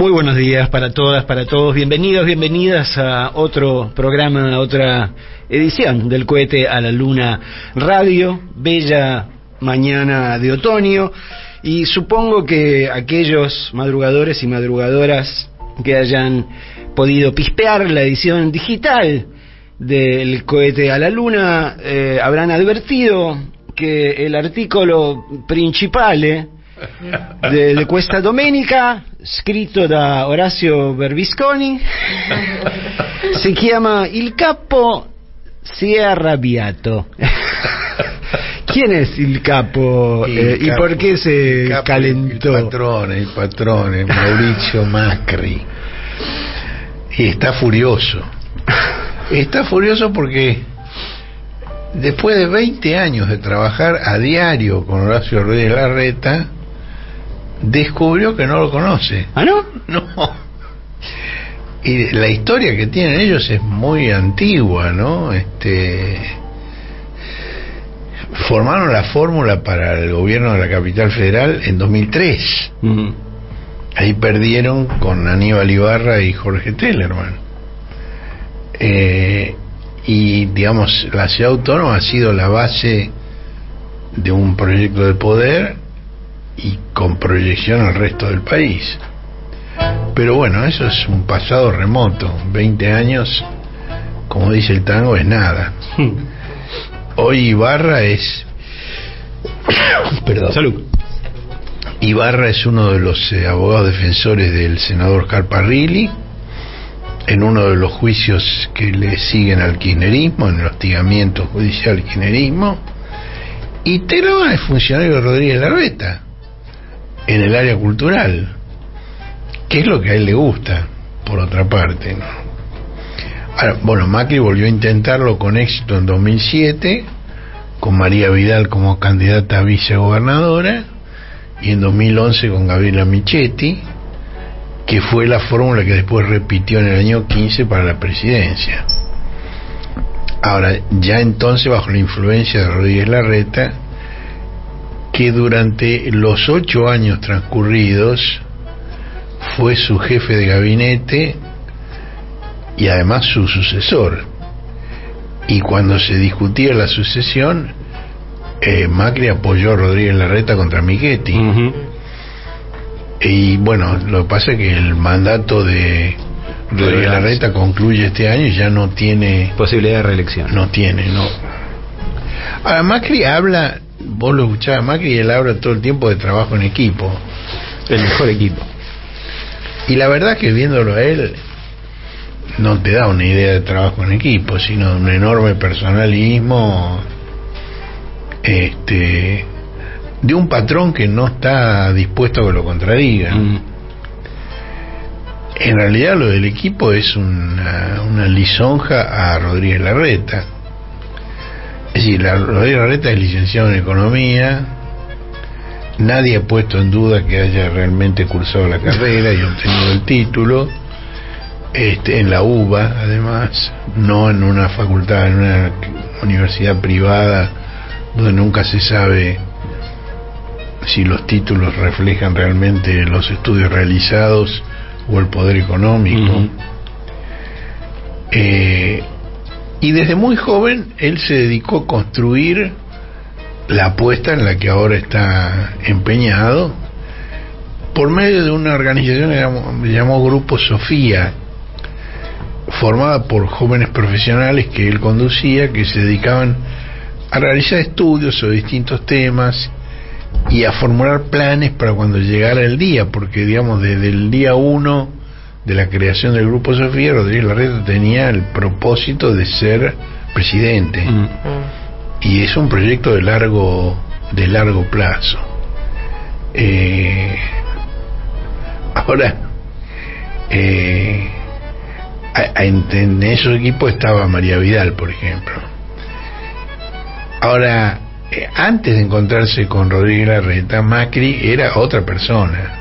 Muy buenos días para todas, para todos. Bienvenidos, bienvenidas a otro programa, a otra edición del Cohete a la Luna Radio. Bella mañana de otoño. Y supongo que aquellos madrugadores y madrugadoras que hayan podido pispear la edición digital del Cohete a la Luna habrán advertido que el artículo principale de questa domenica, scritto da Orazio Berbisconi, si chiama Il capo si è arrabbiato. ¿Quién es el capo y por qué se calentó? El patrón, Mauricio Macri. Y está furioso. Está furioso porque después de 20 años de trabajar a diario con Horacio Rodríguez Larreta, descubrió que no lo conoce. ¿Ah, no? No. Y la historia que tienen ellos es muy antigua, ¿no? Formaron la fórmula para el gobierno de la capital federal en 2003. Uh-huh. Ahí perdieron con Aníbal Ibarra y Jorge Tellerman. Y digamos, la ciudad autónoma ha sido la base de un proyecto de poder y con proyección al resto del país. Pero bueno, eso es un pasado remoto. 20 años, como dice el tango, es nada. Hoy Ibarra es perdón. Salud. Ibarra es uno de los abogados defensores del senador Scarparrilli en uno de los juicios que le siguen al kirchnerismo, en el hostigamiento judicial al kirchnerismo. Y Tellerman es funcionario de Rodríguez Larreta en el área cultural, que es lo que a él le gusta, por otra parte, ¿no? Ahora, bueno, Macri volvió a intentarlo con éxito en 2007, con María Vidal como candidata a vicegobernadora, y en 2011 con Gabriela Michetti, que fue la fórmula que después repitió en el año 15 para la presidencia. Ahora, ya entonces bajo la influencia de Rodríguez Larreta, que durante los 8 años transcurridos fue su jefe de gabinete y además su sucesor. Y cuando se discutía la sucesión, Macri apoyó a Rodríguez Larreta contra Michetti. Uh-huh. Y bueno, lo que pasa es que el mandato de Rodríguez Larreta concluye este año y ya no tiene posibilidad de reelección. No. Ahora, Macri habla, vos lo escuchabas, Macri, él habla todo el tiempo de trabajo en equipo. El mejor equipo. Y la verdad que viéndolo a él, no te da una idea de trabajo en equipo, sino de un enorme personalismo, de un patrón que no está dispuesto a que lo contradigan. En realidad lo del equipo es una lisonja a Rodríguez Larreta. Es decir, Rodríguez Larreta es licenciado en Economía, nadie ha puesto en duda que haya realmente cursado la carrera y obtenido el título, en la UBA además, no en una facultad, en una universidad privada donde nunca se sabe si los títulos reflejan realmente los estudios realizados o el poder económico. Uh-huh. Y desde muy joven él se dedicó a construir la apuesta en la que ahora está empeñado por medio de una organización que llamó Grupo Sofía, formada por jóvenes profesionales que él conducía, que se dedicaban a realizar estudios sobre distintos temas y a formular planes para cuando llegara el día, porque digamos desde el día 1 de la creación del Grupo Sofía, Rodríguez Larreta tenía el propósito de ser presidente. Y es un proyecto de largo plazo. Ahora, en esos equipos estaba María Vidal, por ejemplo. Ahora, antes de encontrarse con Rodríguez Larreta, Macri era otra persona.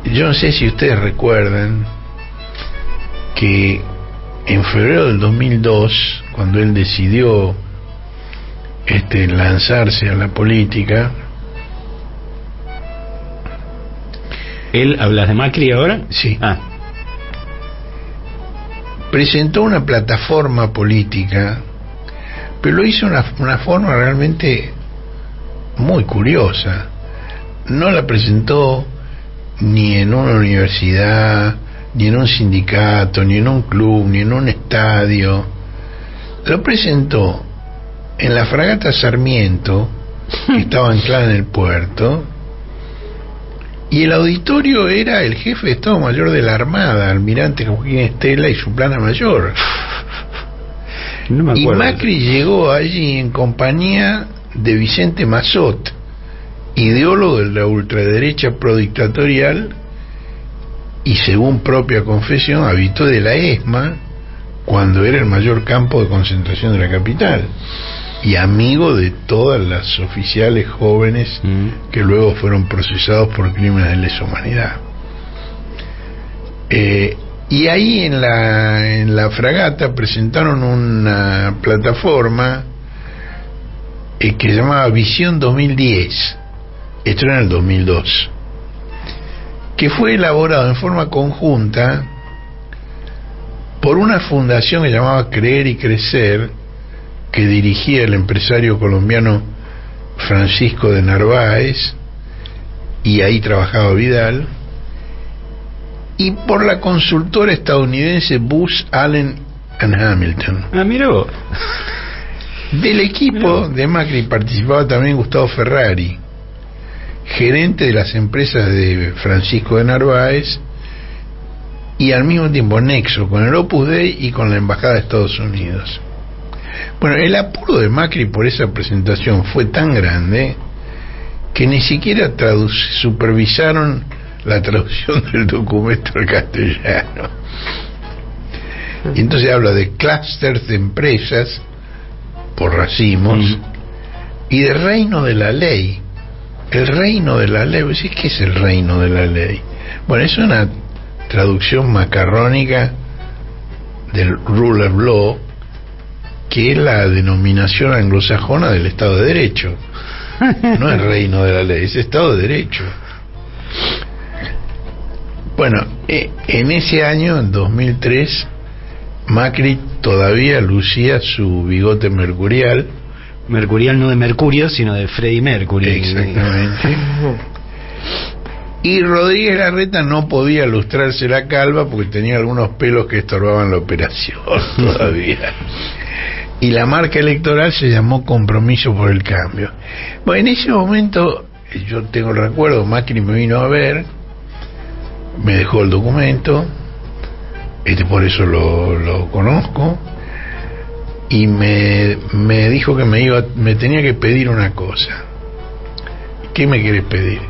Yo no sé si ustedes recuerdan que en febrero del 2002, cuando él decidió lanzarse a la política, ¿Él, hablas de Macri ahora? Sí. Presentó una plataforma política, pero lo hizo de una forma realmente muy curiosa. No la presentó ni en una universidad, ni en un sindicato, ni en un club, ni en un estadio. Lo presentó en la fragata Sarmiento, que estaba anclada en el puerto, y el auditorio era el jefe de Estado Mayor de la Armada, almirante Joaquín Estela, y su plana mayor. No me acuerdo. Y Macri llegó allí en compañía de Vicente Mazot, ideólogo de la ultraderecha prodictatorial y, según propia confesión, habitó de la ESMA cuando era el mayor campo de concentración de la capital, y amigo de todas las oficiales jóvenes que luego fueron procesados por crímenes de lesa humanidad. Y ahí en la fragata presentaron una plataforma que se llamaba Visión 2010. Esto era en el 2002, que fue elaborado en forma conjunta por una fundación que llamaba Creer y Crecer, que dirigía el empresario colombiano Francisco de Narváez, y ahí trabajaba Vidal, y por la consultora estadounidense Booz Allen and Hamilton. Mira vos. Del equipo de Macri participaba también Gustavo Ferrari, gerente de las empresas de Francisco de Narváez, y al mismo tiempo nexo con el Opus Dei y con la Embajada de Estados Unidos. Bueno, el apuro de Macri por esa presentación fue tan grande que ni siquiera supervisaron la traducción del documento al castellano. Y entonces habla de clústeres de empresas por racimos y de reino de la ley. El reino de la ley, ¿qué es el reino de la ley? Bueno, es una traducción macarrónica del rule of law, que es la denominación anglosajona del Estado de Derecho. No es reino de la ley, es Estado de Derecho. Bueno, en ese año, en 2003, Macri todavía lucía su bigote mercurial. Mercurial no de Mercurio, sino de Freddie Mercury. Exactamente. Y Rodríguez Larreta no podía lustrarse la calva porque tenía algunos pelos que estorbaban la operación todavía. Y la marca electoral se llamó Compromiso por el Cambio. Bueno, en ese momento, yo tengo el recuerdo, Macri me vino a ver, me dejó el documento, por eso lo conozco, y me dijo que me tenía que pedir una cosa. ¿Qué me quieres pedir?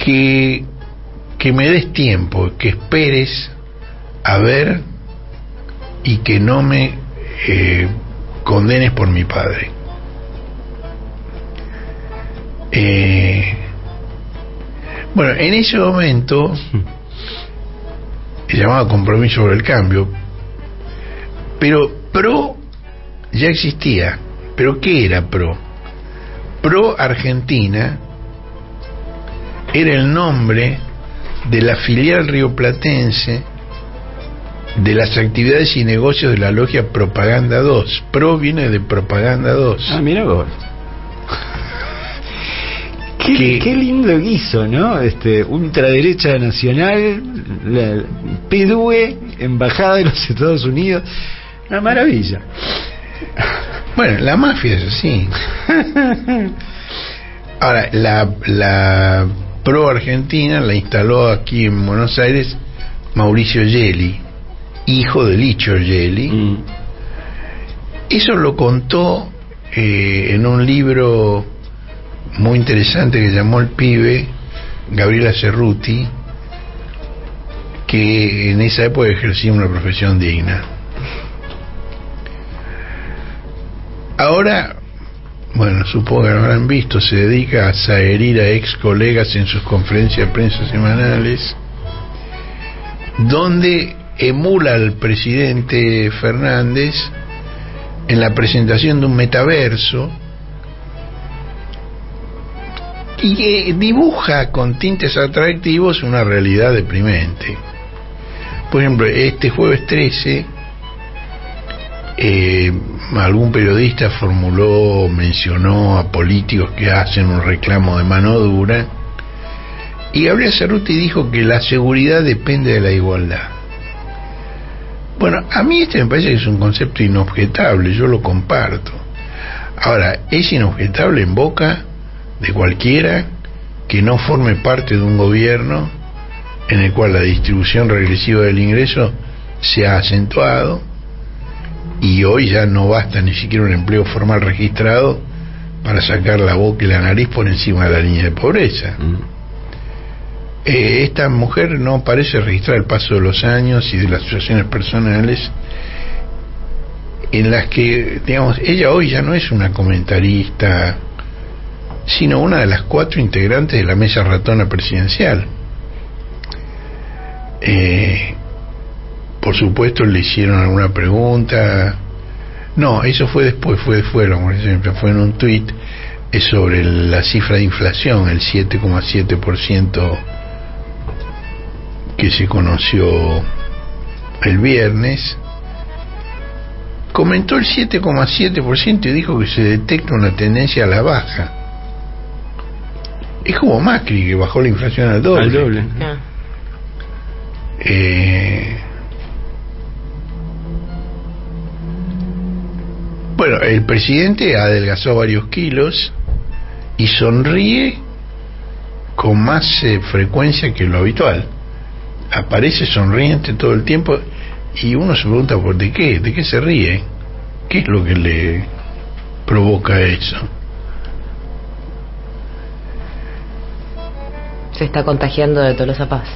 Que me des tiempo, que esperes a ver y que no me condenes por mi padre. Bueno, en ese momento se llamaba Compromiso por el Cambio, pero PRO ya existía. ¿Pero qué era PRO? PRO Argentina era el nombre de la filial rioplatense de las actividades y negocios de la logia Propaganda 2. PRO viene de Propaganda 2. Mira vos. Qué lindo guiso, ¿no? Ultraderecha nacional, la PDUE, Embajada de los Estados Unidos. Una maravilla. Bueno, la mafia es así. Ahora, la PRO Argentina la instaló aquí en Buenos Aires Mauricio Gelli, hijo de Licho Gelli. Eso lo contó en un libro muy interesante que llamó El Pibe, Gabriela Cerruti, que en esa época ejercía una profesión digna. Ahora, bueno, supongo que lo habrán visto, se dedica a saherir a ex colegas en sus conferencias de prensa semanales, donde emula al presidente Fernández en la presentación de un metaverso y dibuja con tintes atractivos una realidad deprimente. Por ejemplo, este jueves 13 algún periodista mencionó a políticos que hacen un reclamo de mano dura, y Gabriel Cerruti dijo que la seguridad depende de la igualdad. Bueno, a mí me parece que es un concepto inobjetable, yo lo comparto. Ahora, es inobjetable en boca de cualquiera que no forme parte de un gobierno en el cual la distribución regresiva del ingreso se ha acentuado, y hoy ya no basta ni siquiera un empleo formal registrado para sacar la boca y la nariz por encima de la línea de pobreza. Esta mujer no parece registrar el paso de los años y de las situaciones personales en las que, digamos, ella hoy ya no es una comentarista, sino una de las 4 integrantes de la mesa ratona presidencial. Por supuesto le hicieron alguna pregunta. No, eso fue después, fue en un tuit, sobre la cifra de inflación, el 7,7% que se conoció el viernes. Comentó el 7,7% y dijo que se detecta una tendencia a la baja. Es como Macri, que bajó la inflación al doble. Al doble. Bueno, el presidente adelgazó varios kilos y sonríe con más frecuencia que lo habitual. Aparece sonriente todo el tiempo y uno se pregunta ¿de qué se ríe? ¿Qué es lo que le provoca eso? Se está contagiando de Tolosa Paz.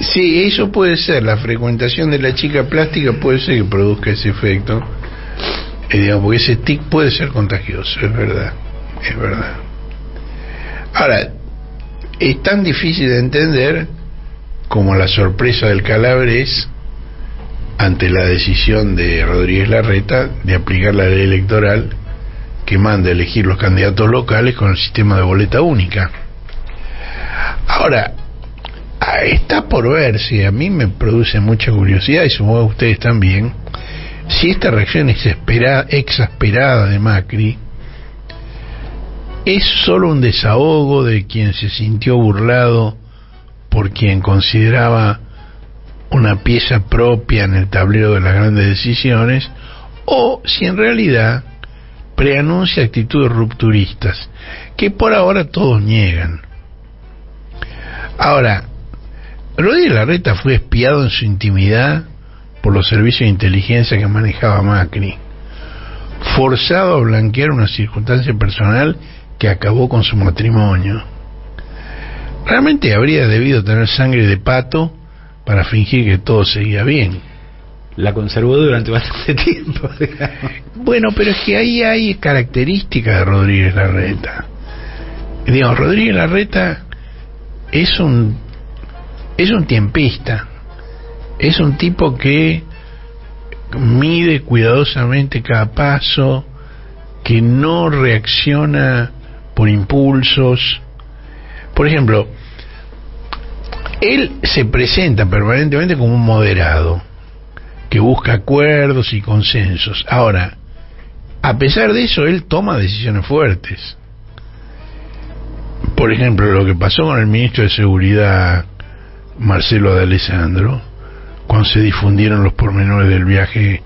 Sí, eso puede ser. La frecuentación de la chica plástica puede ser que produzca ese efecto. Digamos, porque ese tic puede ser contagioso, es verdad. Ahora, es tan difícil de entender como la sorpresa del Calabres ante la decisión de Rodríguez Larreta de aplicar la ley electoral que manda elegir los candidatos locales con el sistema de boleta única. Ahora, está por ver, si a mí me produce mucha curiosidad, y supongo a ustedes también, si esta reacción exasperada de Macri es solo un desahogo de quien se sintió burlado por quien consideraba una pieza propia en el tablero de las grandes decisiones, o si en realidad preanuncia actitudes rupturistas que por ahora todos niegan. Ahora, Rodríguez Larreta fue espiado en su intimidad por los servicios de inteligencia que manejaba Macri, forzado a blanquear una circunstancia personal que acabó con su matrimonio. Realmente habría debido tener sangre de pato para fingir que todo seguía bien. La conservó durante bastante tiempo, digamos. Bueno, pero es que ahí hay características de Rodríguez Larreta. Digamos, Rodríguez Larreta es un tiempista, es un tipo que mide cuidadosamente cada paso, que no reacciona por impulsos. Por ejemplo, él se presenta permanentemente como un moderado que busca acuerdos y consensos. Ahora, a pesar de eso, él toma decisiones fuertes. Por ejemplo, lo que pasó con el ministro de Seguridad, Marcelo D'Alessandro, cuando se difundieron los pormenores del viaje,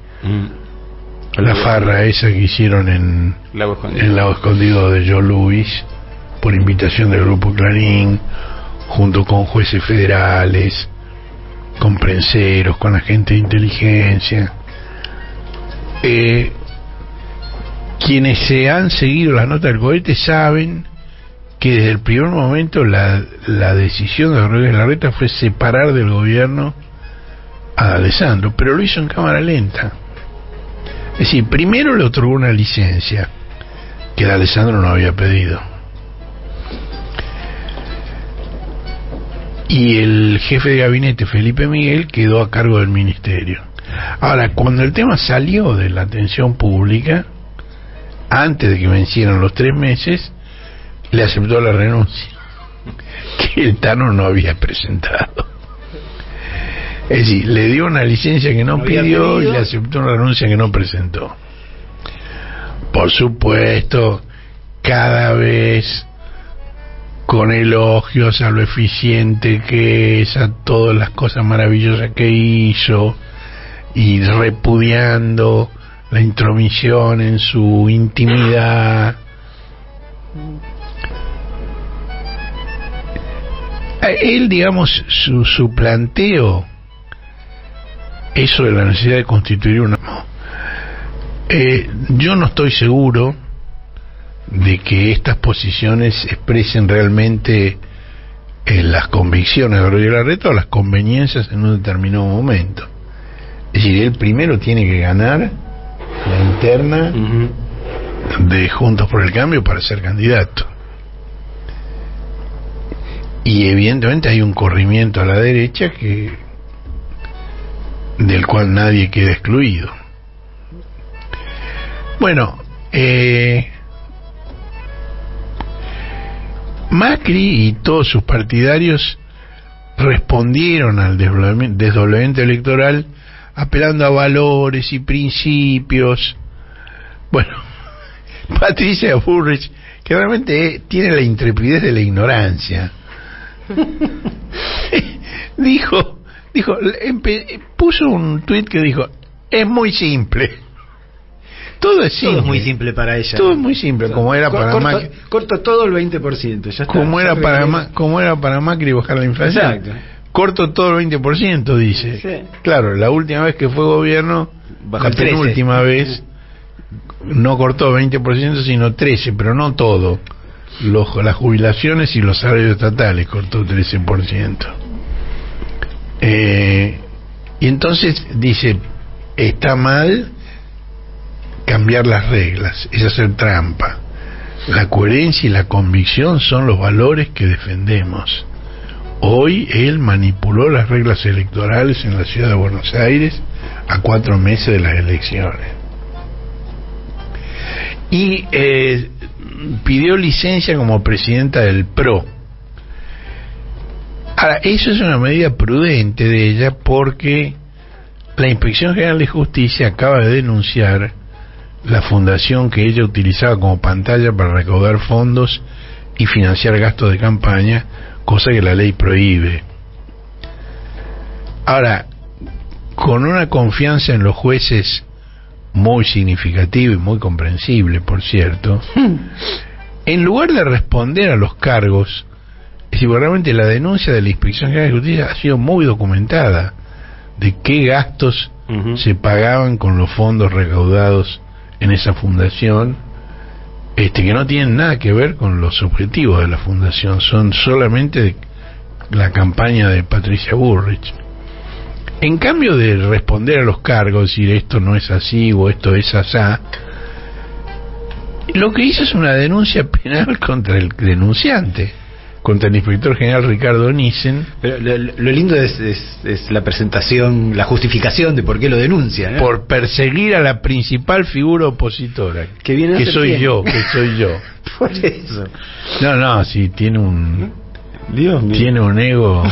la farra esa que hicieron en Lago Escondido de Joe Louis, por invitación del Grupo Clarín, junto con jueces federales, con prenseros, con agentes de inteligencia. Quienes se han seguido la nota del cohete saben que desde el primer momento la decisión de Rodríguez Larreta fue separar del gobierno a D'Alessandro, pero lo hizo en cámara lenta. Es decir, primero le otorgó una licencia que D'Alessandro no había pedido, y el jefe de gabinete, Felipe Miguel, quedó a cargo del ministerio. Ahora, cuando el tema salió de la atención pública, antes de que vencieran los 3 meses, le aceptó la renuncia que el Tano no había presentado. Es decir, le dio una licencia que no pidió y le aceptó una renuncia que no presentó. Por supuesto, cada vez con elogios a lo eficiente que es, a todas las cosas maravillosas que hizo, y repudiando la intromisión en su intimidad. Él, digamos, su planteo, eso de la necesidad de constituir una... yo no estoy seguro de que estas posiciones expresen realmente las convicciones de Rodríguez Larreta o las conveniencias en un determinado momento. Es decir, él primero tiene que ganar la interna de Juntos por el Cambio para ser candidato. Y evidentemente hay un corrimiento a la derecha del cual nadie queda excluido. Bueno, Macri y todos sus partidarios respondieron al desdoblamiento electoral apelando a valores y principios. Bueno, Patricia Bullrich, que realmente tiene la intrepidez de la ignorancia, puso un tuit que dijo: es muy simple. Todo es simple. Todo es muy simple para ella. Todo es muy simple, como era para Macri. Corto todo el 20%, ya está. Como era para Macri bajar la inflación. Exacto. Corto todo el 20%, dice. Sí. Claro, la última vez que fue gobierno, bajó la penúltima vez, no cortó 20%, sino 13%, pero no todo. Las jubilaciones y los salarios estatales cortó 13%. Y entonces dice, está mal cambiar las reglas, es hacer trampa. La coherencia y la convicción son los valores que defendemos. Hoy él manipuló las reglas electorales en la ciudad de Buenos Aires a 4 meses de las elecciones. Y pidió licencia como presidenta del PRO. Ahora, eso es una medida prudente de ella, porque la Inspección General de Justicia acaba de denunciar la fundación que ella utilizaba como pantalla para recaudar fondos y financiar gastos de campaña, cosa que la ley prohíbe. Ahora, con una confianza en los jueces muy significativa y muy comprensible, por cierto, en lugar de responder a los cargos, es decir, realmente la denuncia de la Inspección General de Justicia ha sido muy documentada, de qué gastos se pagaban con los fondos recaudados en esa fundación, que no tienen nada que ver con los objetivos de la fundación, son solamente la campaña de Patricia Bullrich. En cambio de responder a los cargos, decir esto no es así o esto es asá, lo que hizo es una denuncia penal contra el denunciante, contra el inspector general Ricardo Nissen. Pero lo lindo es la presentación, la justificación de por qué lo denuncia, ¿no? Por perseguir a la principal figura opositora, que soy yo. Por eso. No, sí, tiene un ego.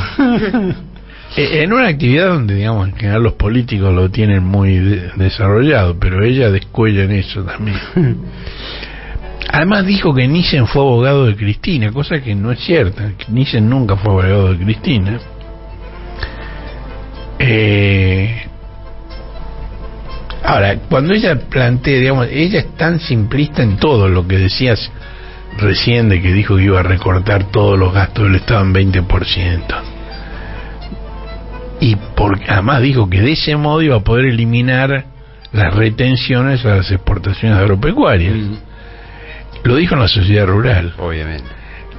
En una actividad donde, digamos, en general los políticos lo tienen muy desarrollado, pero ella descuella en eso también. Además dijo que Nissen fue abogado de Cristina, cosa que no es cierta. Nissen nunca fue abogado de Cristina. Ahora, cuando ella plantea, digamos, ella es tan simplista en todo lo que decías recién, de que dijo que iba a recortar todos los gastos del Estado en 20%. Y además dijo que de ese modo iba a poder eliminar las retenciones a las exportaciones agropecuarias. Lo dijo en la sociedad rural. Obviamente.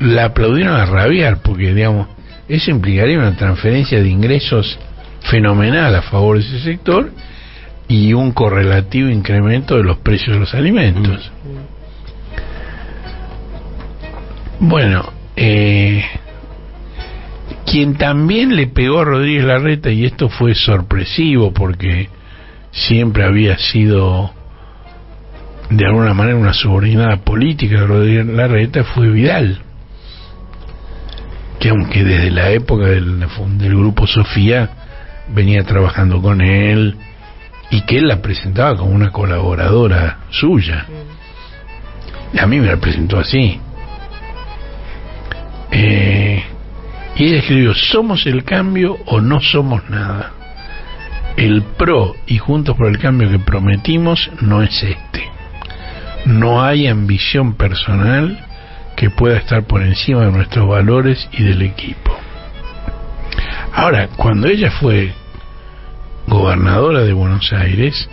La aplaudieron a rabiar, porque, digamos, eso implicaría una transferencia de ingresos fenomenal a favor de ese sector y un correlativo incremento de los precios de los alimentos. Bueno, quien también le pegó a Rodríguez Larreta, y esto fue sorpresivo porque siempre había sido de alguna manera una subordinada política de Rodríguez Larreta fue Vidal, que aunque desde la época del grupo Sofía venía trabajando con él y que él la presentaba como una colaboradora suya. A mí me la presentó así. Y ella escribió: somos el cambio o no somos nada. El PRO y Juntos por el Cambio que prometimos no es este. No hay ambición personal que pueda estar por encima de nuestros valores y del equipo. Ahora, cuando ella fue gobernadora de Buenos Aires,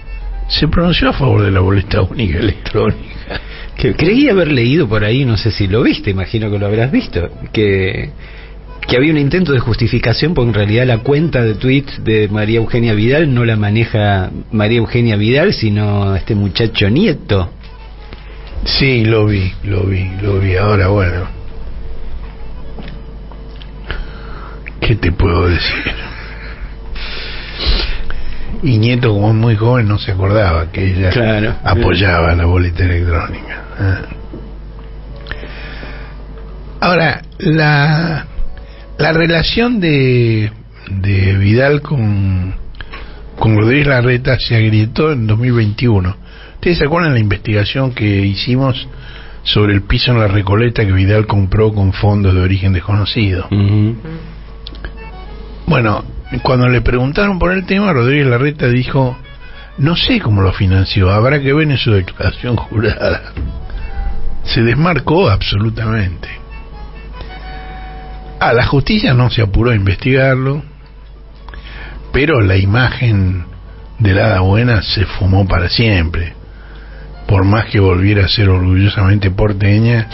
se pronunció a favor de la boleta única electrónica. Que creí haber leído por ahí, no sé si lo viste, imagino que lo habrás visto, que había un intento de justificación porque en realidad la cuenta de tweets de María Eugenia Vidal no la maneja María Eugenia Vidal, sino este muchacho Nieto. Sí, lo vi. Ahora, bueno, ¿qué te puedo decir? Y Nieto, como es muy joven, no se acordaba que ella apoyaba la boleta electrónica. Ahora, la relación de Vidal con Rodríguez Larreta se agrietó en 2021. ¿Ustedes se acuerdan de la investigación que hicimos sobre el piso en la Recoleta que Vidal compró con fondos de origen desconocido? Uh-huh. Bueno, cuando le preguntaron por el tema, Rodríguez Larreta dijo: no sé cómo lo financió, habrá que ver en su declaración jurada. Se desmarcó absolutamente. La justicia no se apuró a investigarlo, pero la imagen de la hada buena se fumó para siempre, por más que volviera a ser orgullosamente porteña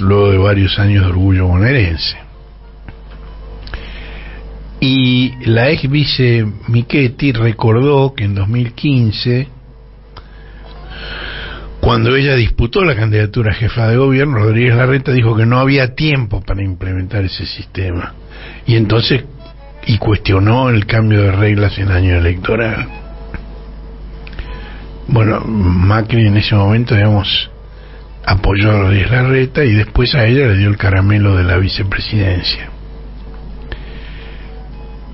luego de varios años de orgullo bonaerense. Y la ex vice Michetti recordó que en 2015, cuando ella disputó la candidatura a jefa de gobierno, Rodríguez Larreta dijo que no había tiempo para implementar ese sistema, y entonces cuestionó el cambio de reglas en año electoral. Bueno, Macri en ese momento, digamos, apoyó a Rodríguez Larreta y después a ella le dio el caramelo de la vicepresidencia.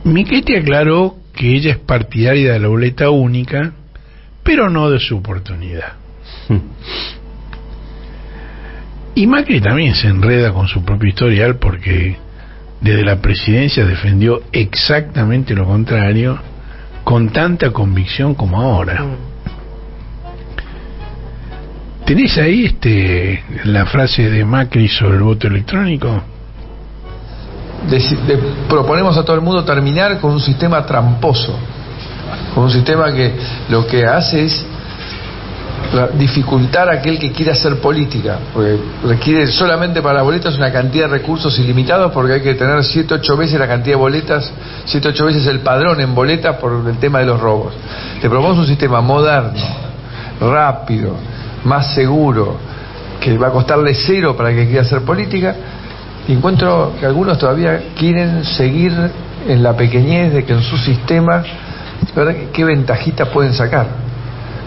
Michetti aclaró que ella es partidaria de la boleta única, pero no de su oportunidad. Y Macri también se enreda con su propio historial, porque desde la presidencia defendió exactamente lo contrario, con tanta convicción como ahora. ¿Tenés ahí la frase de Macri sobre el voto electrónico? Proponemos a todo el mundo terminar con un sistema tramposo, con un sistema que lo que hace es dificultar a aquel que quiere hacer política, porque requiere solamente para las boletas una cantidad de recursos ilimitados, porque hay que tener 7-8 veces la cantidad de boletas, 7-8 veces el padrón en boletas por el tema de los robos. Le proponemos un sistema moderno, rápido, más seguro, que va a costarle cero para el que quiera hacer política. Y encuentro que algunos todavía quieren seguir en la pequeñez de que en su sistema, ¿verdad?, qué ventajita pueden sacar.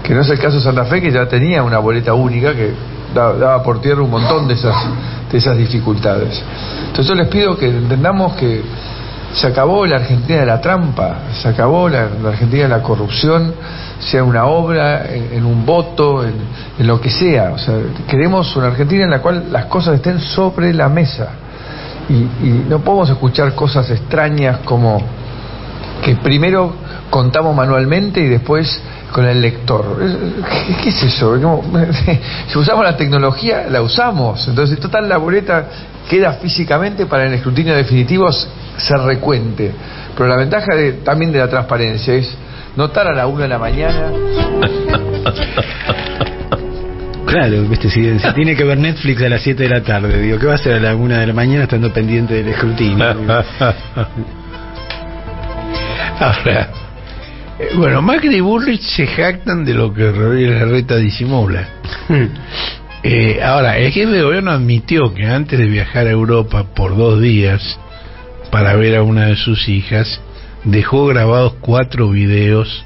Que no es el caso de Santa Fe, que ya tenía una boleta única que daba por tierra un montón de esas dificultades. Entonces yo les pido que entendamos que se acabó la Argentina de la trampa, se acabó la Argentina de la corrupción, sea una obra, en un voto, en lo que sea. O sea, queremos una Argentina en la cual las cosas estén sobre la mesa. Y no podemos escuchar cosas extrañas como que primero contamos manualmente y después con el lector. ¿Qué es eso? Si usamos la tecnología, la usamos. Entonces, total, la boleta queda físicamente para el escrutinio definitivo se recuente. Pero la ventaja también de la transparencia es notar a la 1 de la mañana. Claro, ¿viste? Si tiene que ver Netflix a las 7 de la tarde, digo, ¿qué va a hacer a la 1 de la mañana estando pendiente del escrutinio? Ahora, bueno, Macri y Bullrich se jactan de lo que Rodríguez Larreta disimula. Ahora, el jefe de gobierno admitió que antes de viajar a Europa por 2 días para ver a una de sus hijas, dejó grabados 4 videos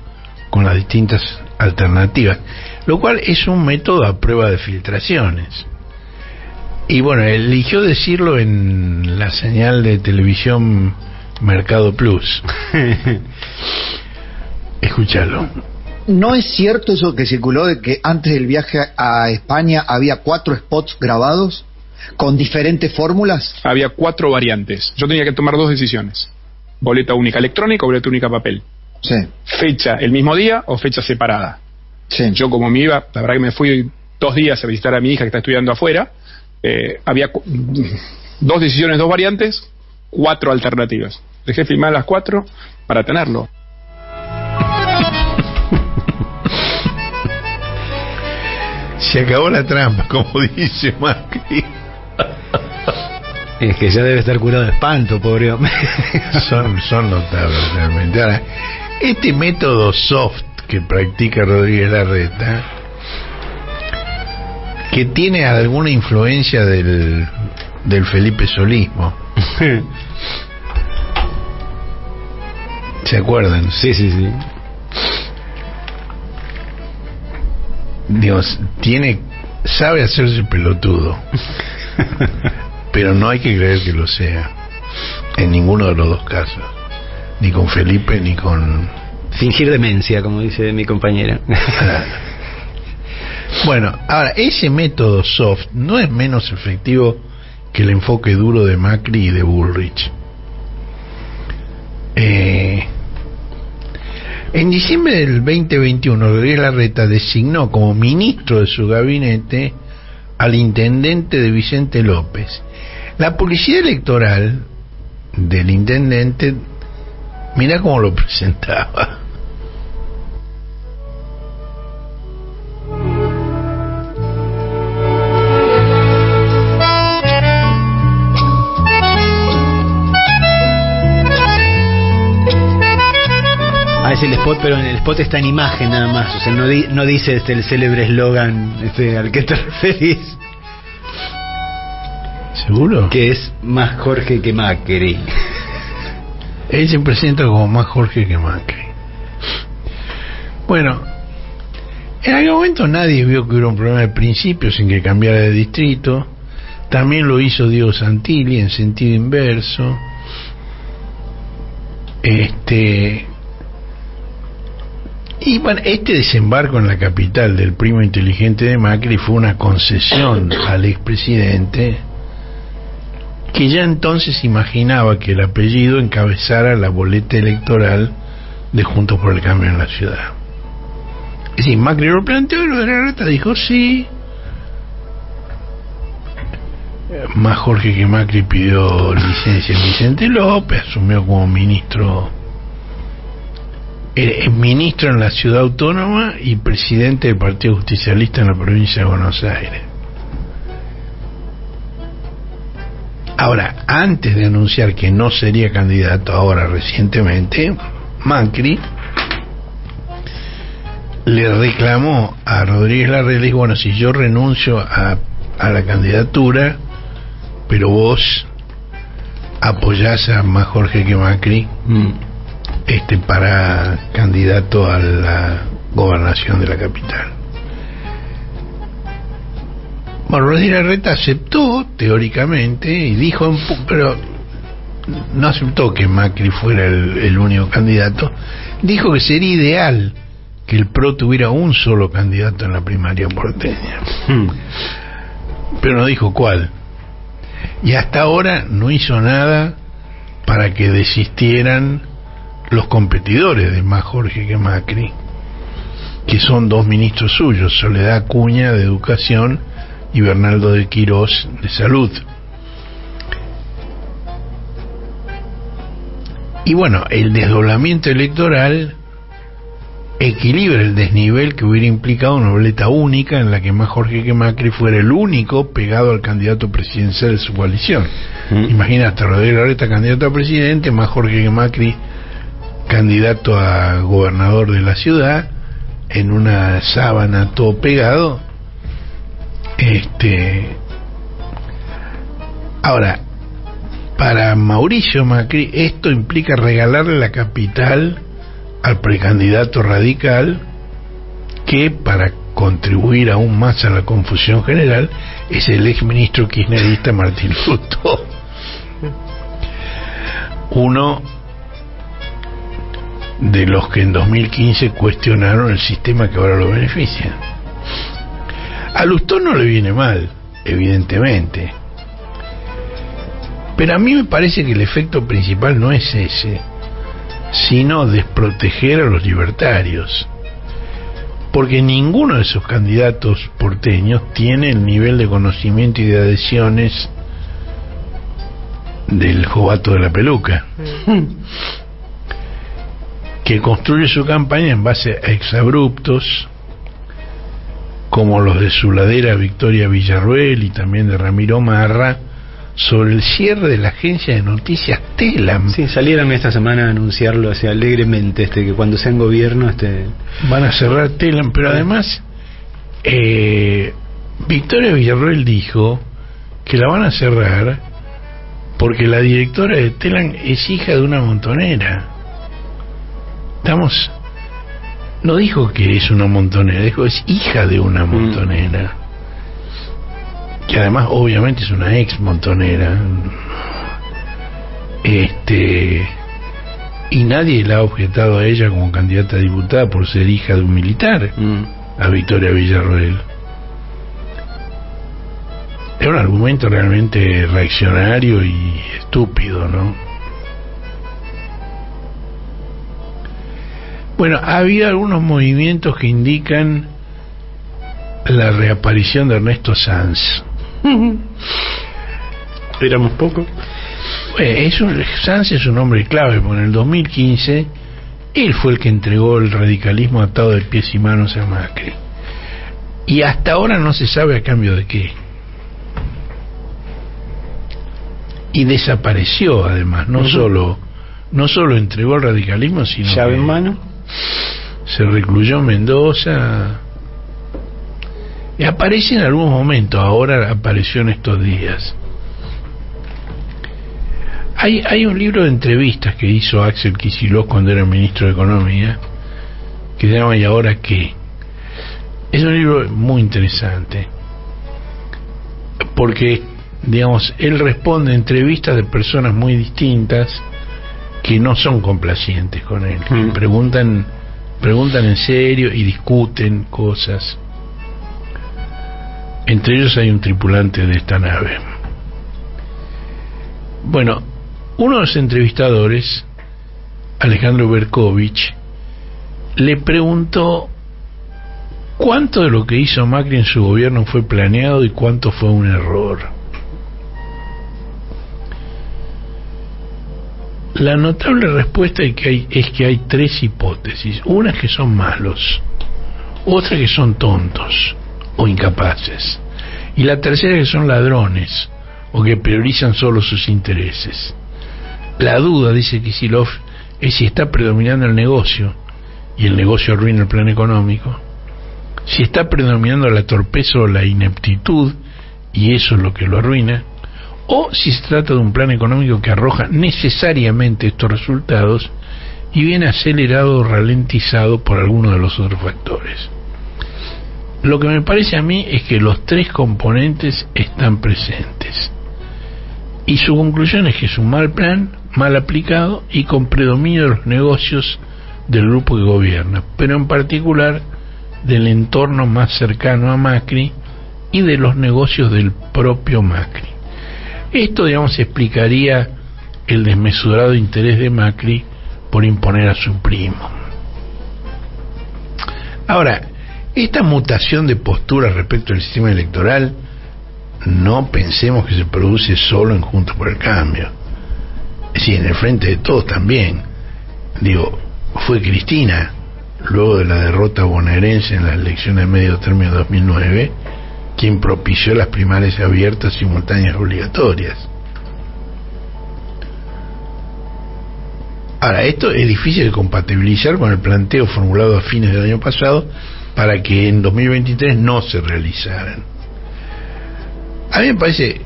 con las distintas alternativas, lo cual es un método a prueba de filtraciones. Y bueno, eligió decirlo en la señal de televisión Mercado Plus. Escúchalo. ¿No es cierto eso que circuló de que antes del viaje a España había 4 spots grabados con diferentes fórmulas? Había 4 variantes. Yo tenía que tomar 2 decisiones. Boleta única electrónica o boleta única papel. Sí. Fecha el mismo día o fecha separada. Sí. Yo como me iba, la verdad que me fui 2 días a visitar a mi hija que está estudiando afuera. Había 2 decisiones, 2 variantes, 4 alternativas. Dejé filmar las 4 para tenerlo. Se acabó la trampa, como dice Macri. Es que ya debe estar curado de espanto, pobre hombre. Son notables realmente. Ahora, este método soft que practica Rodríguez Larreta, que tiene alguna influencia del Felipe Solismo. ¿Se acuerdan? Sí. Dios, sabe hacerse pelotudo, pero no hay que creer que lo sea en ninguno de los 2 casos, ni con Felipe ni con... Fingir demencia, como dice mi compañera. Bueno, ahora, ese método soft no es menos efectivo que el enfoque duro de Macri y de Bullrich. En diciembre del 2021, Rodríguez Larreta designó como ministro de su gabinete al intendente de Vicente López. La publicidad electoral del intendente, mira cómo lo presentaba. Es el spot, pero en el spot está en imagen nada más, o sea, no dice el célebre eslogan al que te referís. ¿Seguro? Que es más Jorge que Macri. Él se presenta como más Jorge que Macri. Bueno, en aquel momento nadie vio que hubiera un problema de principios en que cambiara de distrito. También lo hizo Diego Santilli en sentido inverso. Y bueno, este desembarco en la capital del primo inteligente de Macri fue una concesión al expresidente, que ya entonces imaginaba que el apellido encabezara la boleta electoral de Juntos por el Cambio en la ciudad. Es decir, Macri lo planteó y Larreta dijo sí. Más Jorge que Macri pidió licencia en Vicente López, asumió como ministro en la ciudad autónoma y presidente del Partido Justicialista en la provincia de Buenos Aires. Ahora, antes de anunciar que no sería candidato ahora recientemente, Macri le reclamó a Rodríguez Larreta, le dijo, bueno, si yo renuncio a la candidatura, pero vos apoyás a más Jorge que Macri para candidato a la gobernación de la capital. Bueno, Rodríguez Larreta aceptó teóricamente y dijo, pero no aceptó que Macri fuera el único candidato. Dijo que sería ideal que el PRO tuviera un solo candidato en la primaria porteña, pero no dijo cuál. Y hasta ahora no hizo nada para que desistieran los competidores de más Jorge que Macri, que son 2 ministros suyos, Soledad Acuña de Educación y Bernardo de Quirós de Salud. Y bueno, el desdoblamiento electoral equilibra el desnivel que hubiera implicado una boleta única en la que más Jorge que Macri fuera el único pegado al candidato presidencial de su coalición. Imagínate, Rodríguez Larreta candidato a presidente, más Jorge que Macri candidato a gobernador de la ciudad, en una sábana todo pegado. Ahora, para Mauricio Macri esto implica regalarle la capital al precandidato radical que para contribuir aún más a la confusión general es el exministro kirchnerista Martín Lustó, uno de los que en 2015 cuestionaron el sistema que ahora lo beneficia. A Lustó no le viene mal, evidentemente, pero a mí me parece que el efecto principal no es ese, sino desproteger a los libertarios, porque ninguno de esos candidatos porteños tiene el nivel de conocimiento y de adhesiones del jovato de la peluca, que construye su campaña en base a exabruptos como los de su ladera Victoria Villarruel y también de Ramiro Marra sobre el cierre de la agencia de noticias Telam. Sí, salieron esta semana a anunciarlo así alegremente, que cuando sean gobierno van a cerrar Telam, pero además Victoria Villarruel dijo que la van a cerrar porque la directora de Telam es hija de una montonera. No dijo que es una montonera, dijo es hija de una montonera, que además obviamente es una ex montonera, y nadie la ha objetado a ella como candidata a diputada por ser hija de un militar, a Victoria Villarroel. Es un argumento realmente reaccionario y estúpido, ¿no? Bueno, ha habido algunos movimientos que indican la reaparición de Ernesto Sanz. Éramos pocos. Sanz es un hombre clave, porque en el 2015 él fue el que entregó el radicalismo atado de pies y manos a Macri. Y hasta ahora no se sabe a cambio de qué. Y desapareció además, no solo entregó el radicalismo, sino llave en mano. Se recluyó en Mendoza y aparece en algún momento, ahora apareció en estos días. Hay un libro de entrevistas que hizo Axel Kicillof cuando era ministro de Economía, que se llama ¿Y ahora qué? Es un libro muy interesante porque, digamos, él responde a entrevistas de personas muy distintas que no son complacientes con él, preguntan en serio y discuten cosas. Entre ellos hay un tripulante de esta nave. Bueno, uno de los entrevistadores, Alejandro Berkovich, le preguntó cuánto de lo que hizo Macri en su gobierno fue planeado y cuánto fue un error. La notable respuesta es que hay tres hipótesis. Una es que son malos, otra que son tontos o incapaces, y la tercera que son ladrones o que priorizan solo sus intereses. La duda, dice Kicillof, es si está predominando el negocio y el negocio arruina el plan económico, si está predominando la torpeza o la ineptitud y eso es lo que lo arruina, o si se trata de un plan económico que arroja necesariamente estos resultados y viene acelerado o ralentizado por alguno de los otros factores. Lo que me parece a mí es que los tres componentes están presentes y su conclusión es que es un mal plan, mal aplicado y con predominio de los negocios del grupo que gobierna, pero en particular del entorno más cercano a Macri y de los negocios del propio Macri. Esto, digamos, explicaría el desmesurado interés de Macri por imponer a su primo. Ahora, esta mutación de postura respecto al sistema electoral no pensemos que se produce solo en Juntos por el Cambio. Es decir, en el Frente de Todos también. Digo, fue Cristina, luego de la derrota bonaerense en las elecciones de medio término de 2009, quien propició las primarias abiertas, simultáneas, obligatorias. Ahora, esto es difícil de compatibilizar con el planteo formulado a fines del año pasado para que en 2023 no se realizaran. A mí me parece,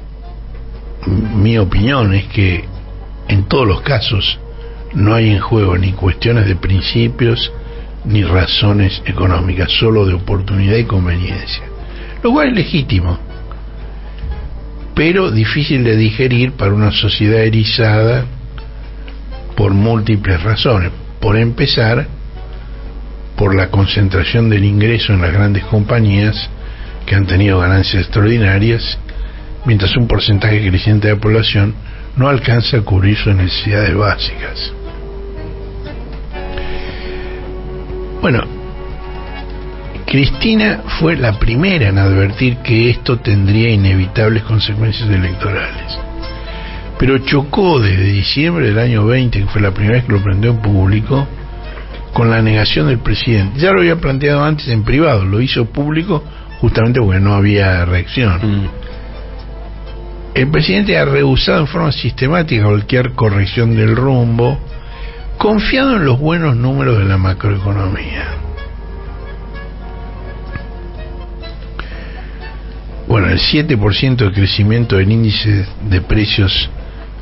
mi opinión es que en todos los casos no hay en juego ni cuestiones de principios ni razones económicas, solo de oportunidad y conveniencia, lo cual es legítimo, pero difícil de digerir para una sociedad erizada por múltiples razones. Por empezar, por la concentración del ingreso en las grandes compañías, que han tenido ganancias extraordinarias, mientras un porcentaje creciente de la población no alcanza a cubrir sus necesidades básicas. Bueno, Cristina fue la primera en advertir que esto tendría inevitables consecuencias electorales, pero chocó desde diciembre del año 20, que fue la primera vez que lo planteó en público, con la negación del presidente. Ya lo había planteado antes en privado, lo hizo público justamente porque no había reacción. El presidente ha rehusado en forma sistemática cualquier corrección del rumbo, confiado en los buenos números de la macroeconomía. Bueno, el 7% de crecimiento del índice de precios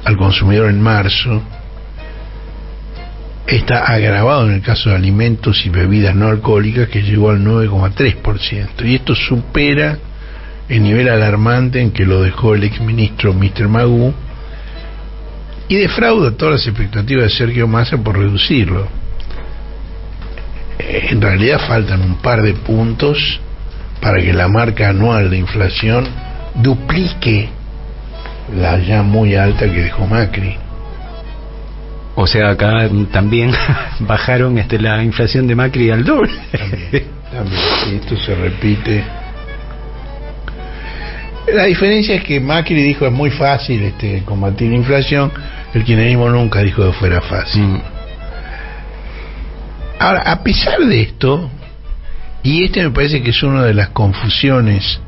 al consumidor en marzo está agravado en el caso de alimentos y bebidas no alcohólicas, que llegó al 9,3%, y esto supera el nivel alarmante en que lo dejó el exministro Mr. Magoo, y defrauda todas las expectativas de Sergio Massa por reducirlo. En realidad faltan un par de puntos para que la marca anual de inflación duplique la ya muy alta que dejó Macri. O sea, acá también bajaron la inflación de Macri al doble. También, y esto se repite. La diferencia es que Macri dijo es muy fácil combatir la inflación, el kirchnerismo nunca dijo que fuera fácil. Ahora, a pesar de esto, y me parece que es una de las confusiones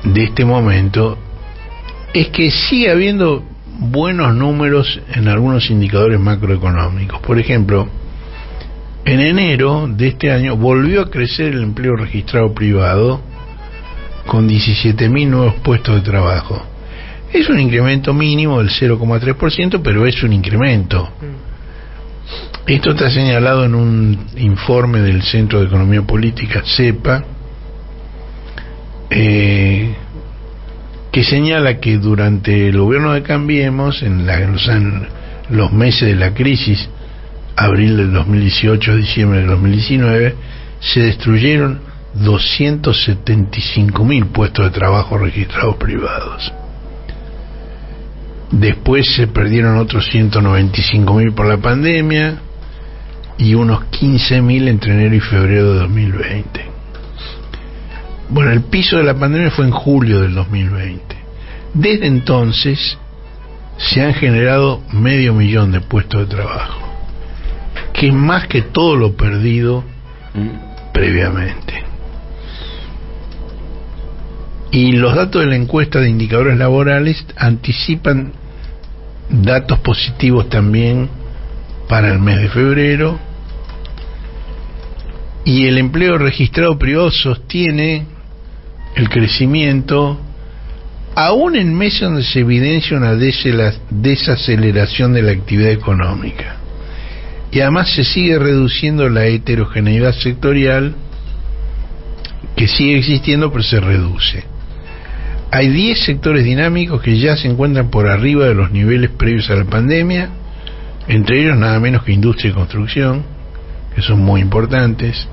de este momento, es que sigue habiendo buenos números en algunos indicadores macroeconómicos. Por ejemplo, en enero de este año volvió a crecer el empleo registrado privado con 17.000 nuevos puestos de trabajo. Es un incremento mínimo del 0,3%, pero es un incremento. Esto está señalado en un informe del Centro de Economía Política, CEPA, que señala que durante el gobierno de Cambiemos, en los meses de la crisis, abril del 2018 a diciembre del 2019, se destruyeron 275.000 puestos de trabajo registrados privados. Después se perdieron otros 195.000 por la pandemia y unos 15.000 entre enero y febrero de 2020. Bueno, el piso de la pandemia fue en julio del 2020. Desde entonces se han generado 500.000 de puestos de trabajo, que es más que todo lo perdido previamente. Y los datos de la encuesta de indicadores laborales anticipan datos positivos también para el mes de febrero, y el empleo registrado privado sostiene el crecimiento aún en meses donde se evidencia una desaceleración de la actividad económica, y además se sigue reduciendo la heterogeneidad sectorial, que sigue existiendo pero se reduce. Hay 10 sectores dinámicos que ya se encuentran por arriba de los niveles previos a la pandemia, entre ellos nada menos que industria y construcción, que son muy importantes.